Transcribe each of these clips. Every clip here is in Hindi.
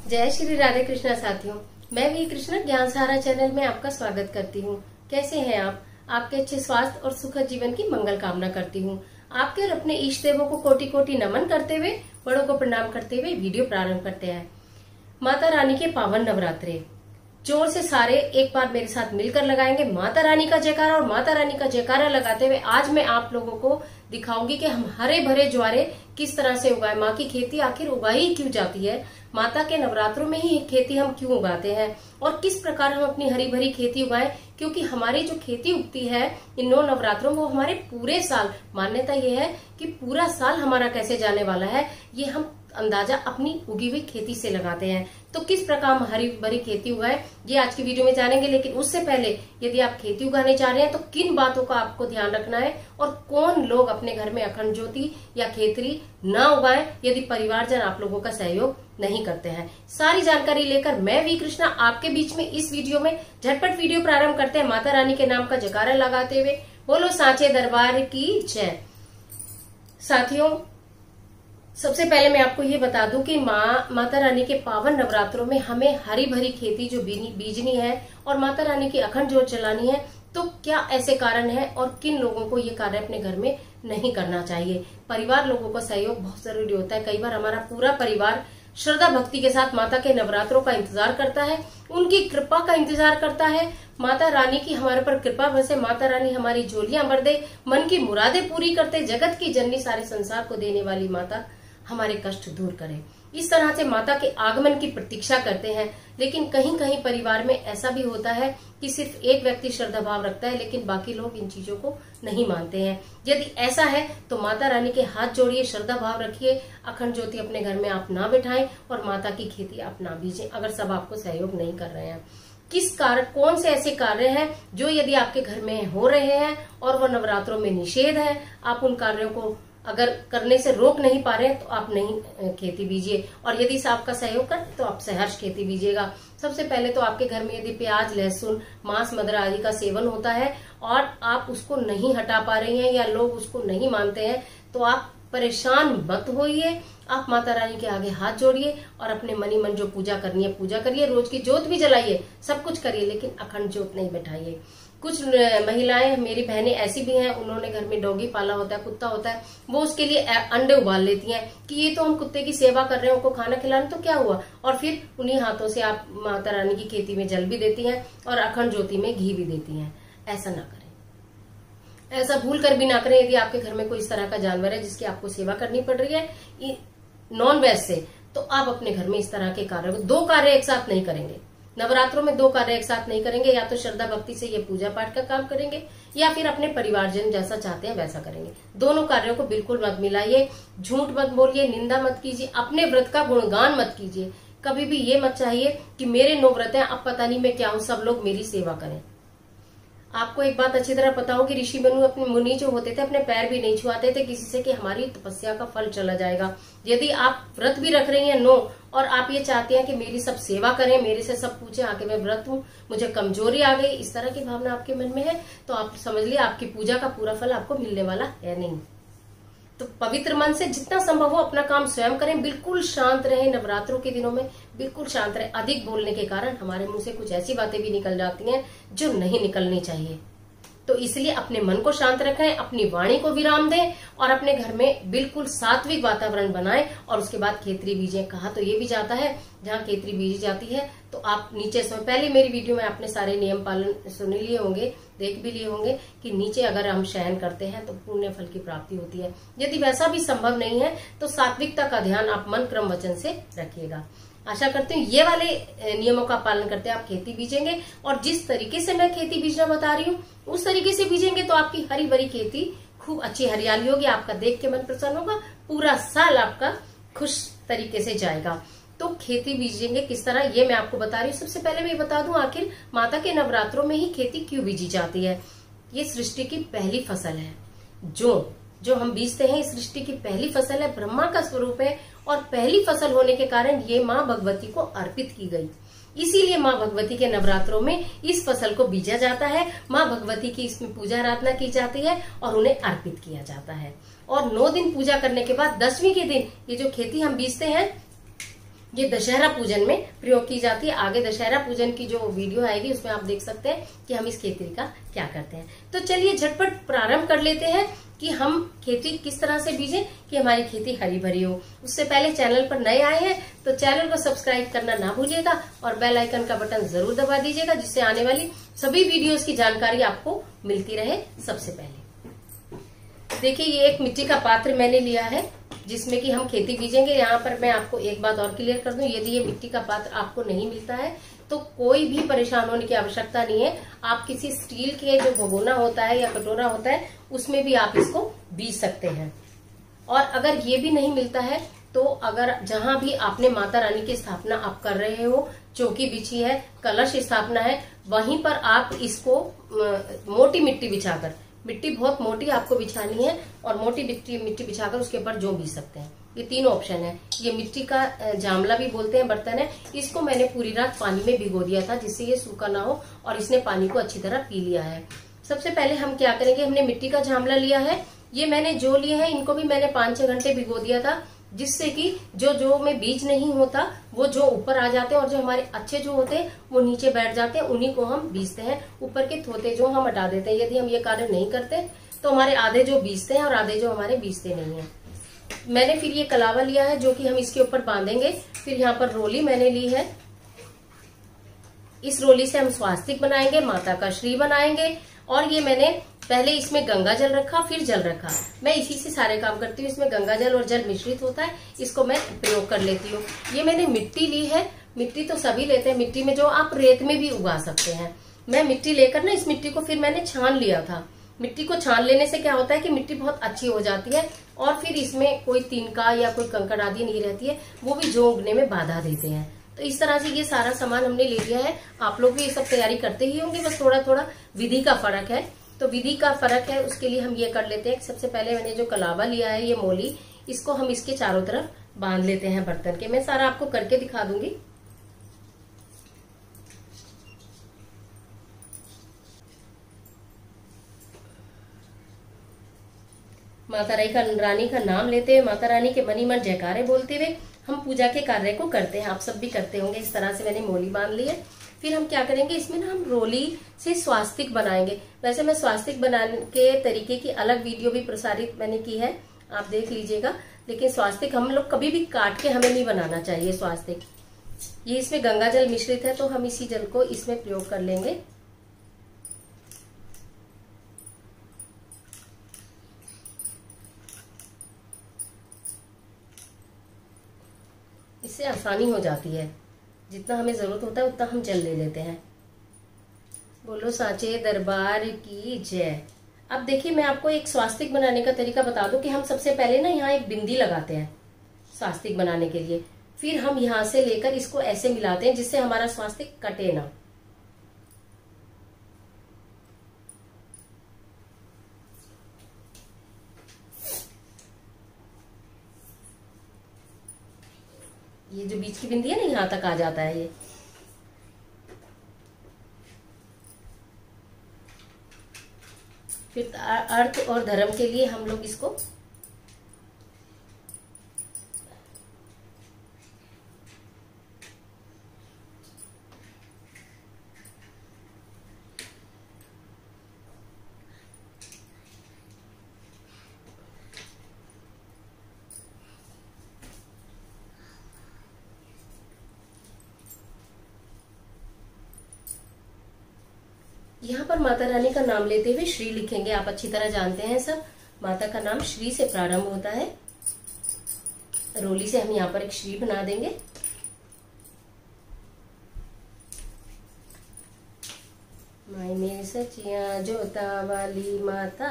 जय श्री राधे कृष्णा साथियों, मैं वी कृष्णा ज्ञान सहारा चैनल में आपका स्वागत करती हूँ। कैसे हैं आप? आपके अच्छे स्वास्थ्य और सुखद जीवन की मंगल कामना करती हूँ। आपके और अपने इष्ट देवों को कोटि कोटि नमन करते हुए, बड़ों को प्रणाम करते हुए वीडियो प्रारंभ करते हैं। माता रानी के पावन नवरात्रे जोर से सारे एक बार मेरे साथ मिलकर लगाएंगे माता रानी का जयकारा। और माता रानी का जयकारा लगाते हुए आज मैं आप लोगों को दिखाऊंगी कि हम हरे भरे ज्वारे किस तरह से उगाए। माँ की खेती आखिर उगाई क्यों जाती है, माता के नवरात्रों में ही खेती हम क्यों उगाते हैं और किस प्रकार हम अपनी हरी भरी खेती उगाएं, क्योंकि हमारी जो खेती उगती है इन 9 नवरात्रों में वो हमारे पूरे साल, मान्यता ये है कि पूरा साल हमारा कैसे जाने वाला है ये हम अंदाजा अपनी उगी हुई खेती से लगाते हैं। तो किस प्रकार हम हरी भरी खेती उगाए ये आज की वीडियो में जानेंगे। लेकिन उससे पहले यदि आप खेती उगाने जा रहे हैं तो किन बातों का आपको ध्यान रखना है और कौन लोग अपने घर में अखंड ज्योति या खेतरी ना उगाएं यदि परिवारजन आप लोगों का सहयोग नहीं करते हैं। सारी जानकारी लेकर मैं वी कृष्णा आपके बीच में इस वीडियो में झटपट वीडियो प्रारंभ करते हैं। माता रानी के नाम का जयकारा लगाते हुए बोलो सांचे दरबार की जय। साथियों, सबसे पहले मैं आपको ये बता दूं कि माता रानी के पावन नवरात्रों में हमें हरी भरी खेती जो बीजनी है और माता रानी की अखंड ज्योत जलानी है, तो क्या ऐसे कारण है और किन लोगों को ये कार्य अपने घर में नहीं करना चाहिए। परिवार लोगों का सहयोग बहुत जरूरी होता है। कई बार हमारा पूरा परिवार श्रद्धा भक्ति के साथ माता के नवरात्रों का इंतजार करता है, उनकी कृपा का इंतजार करता है। माता रानी की हमारे पर कृपा बरसे, माता रानी हमारी झोलियां भर दे, मन की मुरादें पूरी करते, जगत की जननी सारे संसार को देने वाली माता हमारे कष्ट दूर करे। इस तरह से माता के आगमन की प्रतीक्षा करते हैं। लेकिन कहीं कहीं परिवार में ऐसा भी होता है कि सिर्फ एक व्यक्ति श्रद्धा भाव रखता है लेकिन बाकी लोग इन चीजों को नहीं मानते हैं। यदि ऐसा है तो माता रानी के हाथ जोड़िए, श्रद्धा भाव रखिए, अखंड ज्योति अपने घर में आप ना बिठाएं और माता की खेती आप ना बीजें अगर सब आपको सहयोग नहीं कर रहे हैं। किस कारण, कौन से ऐसे कार्य हैं जो यदि आपके घर में हो रहे हैं और वो नवरात्रों में निषेध है, आप उन कार्यों को अगर करने से रोक नहीं पा रहे हैं तो आप नहीं खेती बीजिए। और यदि आपका सहयोग करें तो आप सहर्ष खेती बीजिएगा। सबसे पहले तो आपके घर में यदि प्याज, लहसुन, मांस, मदिरा आदि का सेवन होता है और आप उसको नहीं हटा पा रही हैं या लोग उसको नहीं मानते हैं तो आप परेशान मत होइए। आप माता रानी के आगे हाथ जोड़िए और अपने मनी मन जो पूजा करनी है पूजा करिए, रोज की ज्योत भी जलाइए, सब कुछ करिए, लेकिन अखंड ज्योत नहीं बैठाइए। कुछ महिलाएं, मेरी बहनें ऐसी भी हैं, उन्होंने घर में डॉगी पाला होता है, कुत्ता होता है, वो उसके लिए अंडे उबाल लेती हैं कि ये तो हम कुत्ते की सेवा कर रहे हैं, उनको खाना खिलाना तो क्या हुआ, और फिर उन्हीं हाथों से आप माता रानी की खेती में जल भी देती हैं और अखंड ज्योति में घी भी देती हैं। ऐसा ना करें, ऐसा भूल कर भी ना करें। यदि आपके घर में कोई इस तरह का जानवर है जिसकी आपको सेवा करनी पड़ रही है नॉन वेज से, तो आप अपने घर में इस तरह के कार्य, 2 कार्य एक साथ नहीं करेंगे। नवरात्रों में 2 कार्य एक साथ नहीं करेंगे। या तो श्रद्धा भक्ति से ये पूजा पाठ का काम करेंगे या फिर अपने परिवारजन जैसा चाहते हैं वैसा करेंगे। दोनों कार्यों को बिल्कुल मत मिलाइए। झूठ मत बोलिए, निंदा मत कीजिए, अपने व्रत का गुणगान मत कीजिए। कभी भी ये मत चाहिए कि मेरे 9 व्रत हैं, अब पता नहीं मैं क्या हूं, सब लोग मेरी सेवा करें। आपको एक बात अच्छी तरह पता हो कि ऋषि मुनि जो होते थे अपने पैर भी नहीं छुआते थे किसी से कि हमारी तपस्या का फल चला जाएगा। यदि आप व्रत भी रख रही हैं 9 और आप ये चाहते हैं कि मेरी सब सेवा करें, मेरे से सब पूछे आके मैं व्रत हूँ, मुझे कमजोरी आ गई, इस तरह की भावना आपके मन में है तो आप समझ लिए आपकी पूजा का पूरा फल आपको मिलने वाला है नहीं। तो पवित्र मन से जितना संभव हो अपना काम स्वयं करें, बिल्कुल शांत रहें। नवरात्रों के दिनों में बिल्कुल शांत रहें। अधिक बोलने के कारण हमारे मुंह से कुछ ऐसी बातें भी निकल जाती हैं जो नहीं निकलनी चाहिए। तो इसलिए अपने मन को शांत रखें, अपनी वाणी को विराम दें और अपने घर में बिल्कुल सात्विक वातावरण बनाएं और उसके बाद खेतरी बीजें। कहा तो ये भी जाता है जहाँ खेतरी बीजी जाती है तो आप नीचे समय, पहले मेरी वीडियो में आपने सारे नियम पालन सुन लिए होंगे, देख भी लिए होंगे कि नीचे अगर हम शयन करते हैं तो पुण्य फल की प्राप्ति होती है। यदि वैसा भी संभव नहीं है तो सात्विकता का ध्यान आप मन, क्रम, वचन से रखिएगा। आशा करती हूँ ये वाले नियमों का पालन करते आप खेती बीजेंगे और जिस तरीके से मैं खेती बीजना बता रही हूँ उस तरीके से बीजेंगे तो आपकी हरी भरी खेती खूब अच्छी हरियाली होगी, आपका देख के मन प्रसन्न होगा, पूरा साल आपका खुश तरीके से जाएगा। तो खेती बीजेंगे किस तरह ये मैं आपको बता रही हूँ। सबसे पहले मैं बता दूं आखिर माता के नवरात्रों में ही खेती क्यों बीजी जाती है। ये सृष्टि की पहली फसल है, जो हम बीजते हैं इस सृष्टि की पहली फसल है, ब्रह्मा का स्वरूप है और पहली फसल होने के कारण ये माँ भगवती को अर्पित की गई। इसीलिए माँ भगवती के नवरात्रों में इस फसल को बीजा जाता है। माँ भगवती की इसमें पूजा आराधना की जाती है और उन्हें अर्पित किया जाता है। और 9 दिन पूजा करने के बाद 10वीं के दिन ये जो खेती हम बीजते हैं ये दशहरा पूजन में प्रयोग की जाती है। आगे दशहरा पूजन की जो वीडियो आएगी उसमें आप देख सकते हैं कि हम इस खेती का क्या करते हैं। तो चलिए झटपट प्रारंभ कर लेते हैं कि हम खेती किस तरह से बीजें कि हमारी खेती हरी भरी हो। उससे पहले चैनल पर नए आए हैं तो चैनल को सब्सक्राइब करना ना भूलिएगा और बेल आइकन का बटन जरूर दबा दीजिएगा, जिससे आने वाली सभी वीडियोस की जानकारी आपको मिलती रहे सबसे पहले। देखिए, ये एक मिट्टी का पात्र मैंने लिया है जिसमें कि हम खेती बीजेंगे। यहाँ पर मैं आपको एक बात और क्लियर कर दूं, यदि ये मिट्टी का पात्र आपको नहीं मिलता है तो कोई भी परेशान होने की आवश्यकता नहीं है। आप किसी स्टील के जो भगोना होता है या कटोरा होता है उसमें भी आप इसको बीज सकते हैं। और अगर ये भी नहीं मिलता है तो अगर जहां भी आपने माता रानी की स्थापना आप कर रहे हो, चौकी बिछी है, कलश स्थापना है, वहीं पर आप इसको मोटी मिट्टी बिछाकर, मिट्टी बहुत मोटी आपको बिछानी है और मोटी मिट्टी बिछाकर उसके ऊपर जो बीज सकते हैं। ये तीन ऑप्शन है। ये मिट्टी का जामला भी बोलते हैं बर्तन है। इसको मैंने पूरी रात पानी में भिगो दिया था जिससे ये सूखा ना हो और इसने पानी को अच्छी तरह पी लिया है। सबसे पहले हम क्या करेंगे, हमने मिट्टी का जामला लिया है। ये मैंने जो लिए हैं इनको भी मैंने 5-6 घंटे भिगो दिया था, जिससे कि जो में बीज नहीं होता वो जो ऊपर आ जाते हैं और जो हमारे अच्छे जो होते हैं वो नीचे बैठ जाते हैं, उन्हीं को हम बीजते हैं। ऊपर के थोते जो हम हटा देते हैं। यदि हम ये कार्य नहीं करते तो हमारे आधे जो बीजते हैं और आधे जो हमारे बीजते नहीं है। मैंने फिर ये कलावा लिया है जो कि हम इसके ऊपर बांधेंगे। फिर यहाँ पर रोली मैंने ली है। इस रोली से हम स्वास्तिक बनाएंगे, माता का श्री बनाएंगे। और ये मैंने पहले इसमें गंगा जल रखा, फिर जल रखा। मैं इसी से सारे काम करती हूँ। इसमें गंगा जल और जल मिश्रित होता है, इसको मैं प्रयोग कर लेती हूँ। ये मैंने मिट्टी ली है। मिट्टी तो सभी लेते हैं, मिट्टी में जो आप रेत में भी उगा सकते हैं। मैं मिट्टी लेकर ना इस मिट्टी को फिर मैंने छान लिया था। मिट्टी को छान लेने से क्या होता है कि मिट्टी बहुत अच्छी हो जाती है और फिर इसमें कोई तिनका या कोई कंकड़ आदि नहीं रहती है, वो भी जो उगने में बाधा देते हैं। तो इस तरह से ये सारा सामान हमने ले लिया है। आप लोग भी ये सब तैयारी करते ही होंगे, बस थोड़ा थोड़ा विधि का फर्क है। तो विधि का फर्क है, उसके लिए हम ये कर लेते हैं। सबसे पहले मैंने जो कलावा लिया है, ये मोली, इसको हम इसके चारों तरफ बांध लेते हैं बर्तन के। मैं सारा आपको करके दिखा दूंगी। माता रानी का नाम लेते हुए, माता रानी के मनी मन जयकारे बोलते हुए हम पूजा के कार्य को करते हैं। आप सब भी करते होंगे। इस तरह से मैंने मोली बांध ली है। फिर हम क्या करेंगे, इसमें ना हम रोली से स्वास्तिक बनाएंगे। वैसे मैं स्वास्तिक बनाने के तरीके की अलग वीडियो भी प्रसारित मैंने की है, आप देख लीजिएगा। लेकिन स्वास्तिक हम लोग कभी भी काट के हमें नहीं बनाना चाहिए स्वास्तिक। ये इसमें गंगा जल मिश्रित है तो हम इसी जल को इसमें प्रयोग कर लेंगे। इससे आसानी हो जाती है। जितना हमें जरूरत होता है उतना हम जल ले लेते हैं। बोलो साचे दरबार की जय। अब देखिए, मैं आपको एक स्वास्तिक बनाने का तरीका बता दूं कि हम सबसे पहले ना यहाँ एक बिंदी लगाते हैं स्वास्तिक बनाने के लिए। फिर हम यहाँ से लेकर इसको ऐसे मिलाते हैं जिससे हमारा स्वास्तिक कटे ना। ये जो बीच की बिंदी है ना, यहाँ तक आ जाता है ये। फिर अर्थ और धर्म के लिए हम लोग इसको यहाँ पर माता रानी का नाम लेते हुए श्री लिखेंगे। आप अच्छी तरह जानते हैं सब, माता का नाम श्री से प्रारंभ होता है। रोली से हम यहाँ पर एक श्री बना देंगे। माई मेरी सचिया जोता वाली माता,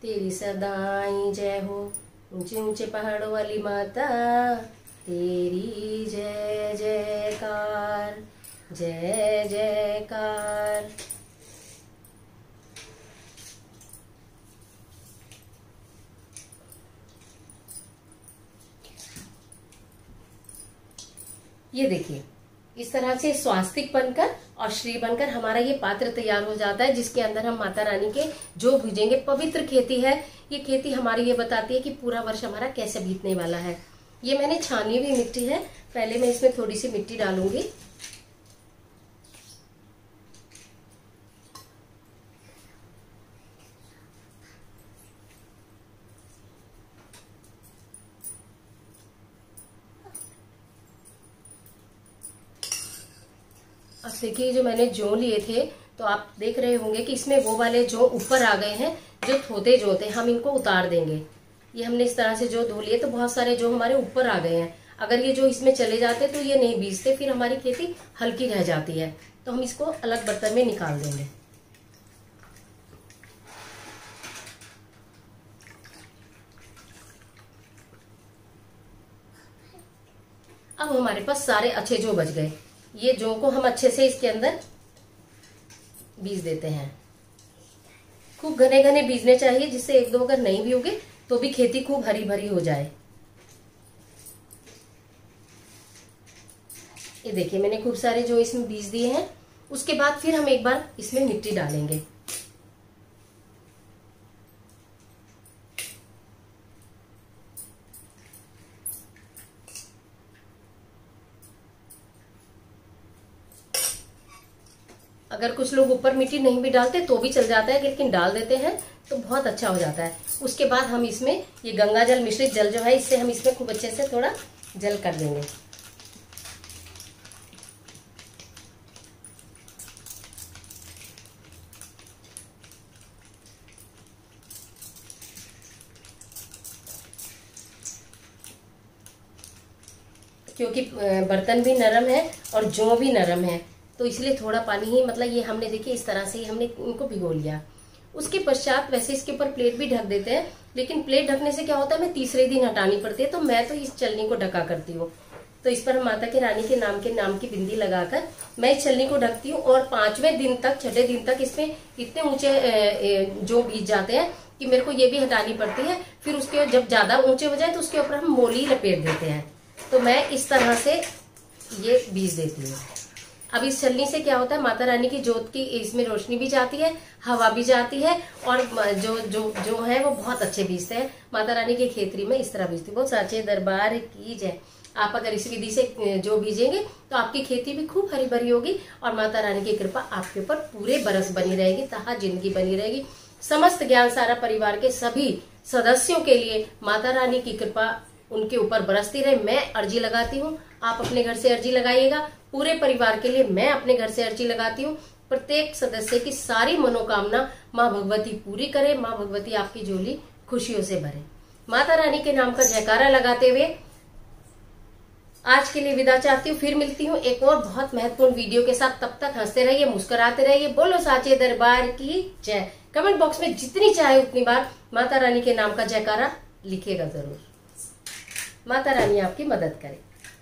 तेरी सदाई जय हो। ऊंचे ऊंचे पहाड़ों वाली माता, तेरी जय जयकार, जय जयकार। ये देखिए, इस तरह से स्वास्तिक बनकर और श्री बनकर हमारा ये पात्र तैयार हो जाता है, जिसके अंदर हम माता रानी के जो भुजेंगे। पवित्र खेती है ये। खेती हमारी ये बताती है कि पूरा वर्ष हमारा कैसे बीतने वाला है। ये मैंने छानी हुई मिट्टी है। पहले मैं इसमें थोड़ी सी मिट्टी डालूंगी। अब देखिए जो मैंने जौ लिए थे तो आप देख रहे होंगे कि इसमें वो वाले जौ ऊपर आ गए हैं, जो थोते जौ थे। हम इनको उतार देंगे। ये हमने इस तरह से जौ धो लिए तो बहुत सारे जौ हमारे ऊपर आ गए हैं। अगर ये जो इसमें चले जाते तो ये नहीं बीजते, फिर हमारी खेती हल्की रह जाती है। तो हम इसको अलग बर्तन में निकाल देंगे। अब हमारे पास सारे अच्छे जौ बच गए। ये जौ को हम अच्छे से इसके अंदर बीज देते हैं। खूब घने घने बीजने चाहिए, जिससे एक दो अगर नहीं भी होगे तो भी खेती खूब हरी भरी हो जाए। ये देखिए मैंने खूब सारे जो इसमें बीज दिए हैं। उसके बाद फिर हम एक बार इसमें मिट्टी डालेंगे। अगर कुछ लोग ऊपर मिट्टी नहीं भी डालते तो भी चल जाता है, लेकिन डाल देते हैं तो बहुत अच्छा हो जाता है। उसके बाद हम इसमें ये गंगा जल मिश्रित जल जो है, इससे हम इसमें खूब अच्छे से थोड़ा जल कर देंगे। क्योंकि बर्तन भी नरम है और जौ भी नरम है, तो इसलिए थोड़ा पानी ही, मतलब ये हमने देखिए इस तरह से ही हमने इनको भिगो लिया। उसके पश्चात वैसे इसके ऊपर प्लेट भी ढक देते हैं, लेकिन प्लेट ढकने से क्या होता है, मैं तीसरे दिन हटानी पड़ती है। तो मैं तो इस छलनी को ढका करती हूँ। तो इस पर हम माता के रानी के नाम की बिंदी लगाकर मैं इस छलनी को ढकती हूँ। और 5वें दिन तक, 6ठे दिन तक इसमें इतने ऊंचे जो बीज जाते हैं कि मेरे को ये भी हटानी पड़ती है। फिर उसके जब ज्यादा ऊंचे हो जाए तो उसके ऊपर हम मोली लपेट देते हैं। तो मैं इस तरह से ये बीज देती हूँ। अब इस छलनी से क्या होता है, माता रानी की जोत की इसमें रोशनी भी जाती है, हवा भी जाती है, और जो है वो बहुत अच्छे बीजते हैं। माता रानी की खेतरी में इस तरह बीजती हूँ। साचे दरबार की जय। आप अगर इस विधि से जो बीजेंगे तो आपकी खेती भी खूब हरी भरी होगी और माता रानी की कृपा आपके ऊपर पूरे बरस बनी रहेगी, तहा जिंदगी बनी रहेगी। समस्त ज्ञान सारा परिवार के सभी सदस्यों के लिए माता रानी की कृपा उनके ऊपर बरसती रहे। मैं अर्जी लगाती हूँ, आप अपने घर से अर्जी लगाइएगा। पूरे परिवार के लिए मैं अपने घर से अर्जी लगाती हूँ। प्रत्येक सदस्य की सारी मनोकामना माँ भगवती पूरी करे। माँ भगवती आपकी झोली खुशियों से भरे। माता रानी के नाम का जयकारा लगाते हुए आज के लिए विदा चाहती हूँ। फिर मिलती हूँ एक और बहुत महत्वपूर्ण वीडियो के साथ। तब तक हंसते रहिए, मुस्कुराते रहिए। बोलो साचे दरबार की जय। कमेंट बॉक्स में जितनी चाहे उतनी बार माता रानी के नाम का जयकारा लिखिएगा जरूर। माता रानी आपकी मदद करे।